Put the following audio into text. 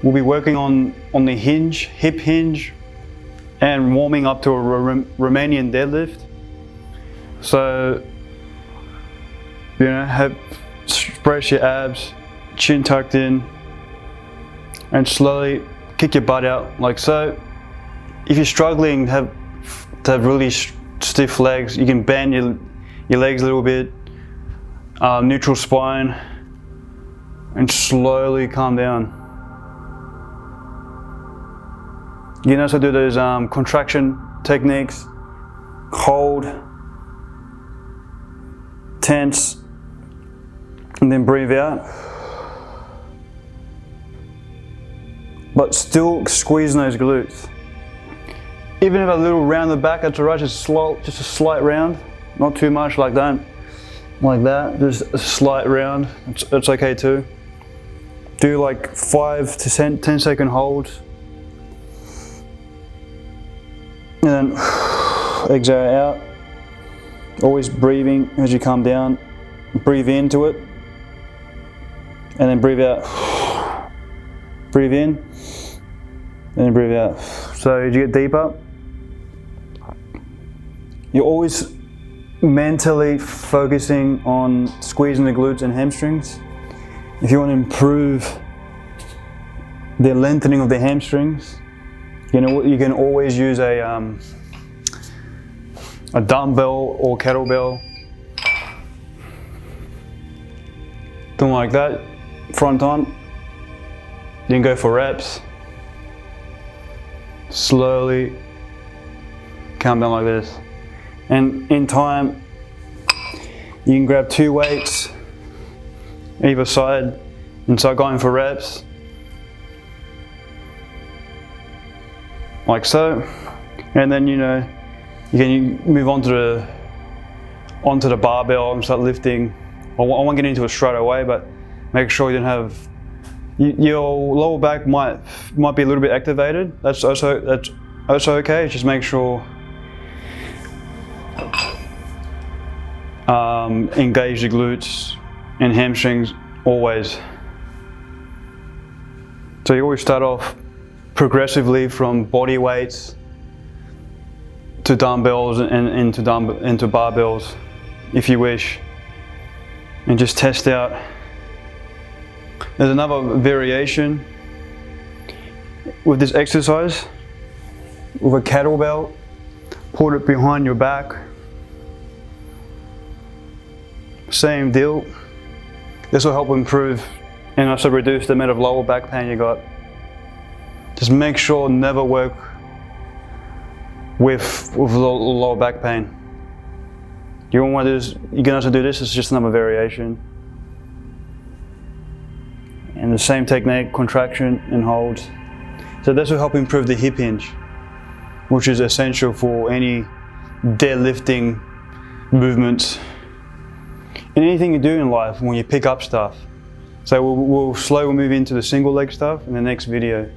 we'll be working on the hinge, hip hinge, and warming up to a Romanian deadlift. So, you know, express your abs, chin tucked in, and slowly kick your butt out like so. If you're struggling to have really stiff legs, you can bend your legs a little bit, neutral spine, and slowly calm down. You can also do those contraction techniques, hold, tense, and then breathe out. But still squeezing those glutes. Even if a little round the back, that's alright, just a slight round, not too much like that, just a slight round, it's okay too. Do like 5 to 10 second holds. And then exhale out. Always breathing as you come down. Breathe into it. And then breathe out. Breathe in. And then breathe out. So as you get deeper, you're always mentally focusing on squeezing the glutes and hamstrings. If you want to improve the lengthening of the hamstrings, you can always use a dumbbell or kettlebell. Doing like that, front on. You can go for reps. Slowly calm down like this. And in time, you can grab 2 weights either side and start going for reps. Like so. And then you can move onto the barbell and start lifting. I won't get into it straight away, but make sure you don't have your lower back might be a little bit activated. That's also okay. Just make sure engage the glutes and hamstrings always. So you always start off progressively from body weights to dumbbells and into barbells if you wish, and just test out. There's another variation with this exercise with a kettlebell. Put it behind your back. Same deal. This will help improve and also reduce the amount of lower back pain you got. Just make sure never work with lower back pain. You don't want to do this. You can also do this. It's just another variation. And the same technique, contraction and holds. So this will help improve the hip hinge, which is essential for any deadlifting movements and anything you do in life when you pick up stuff. So we'll slowly move into the single leg stuff in the next video.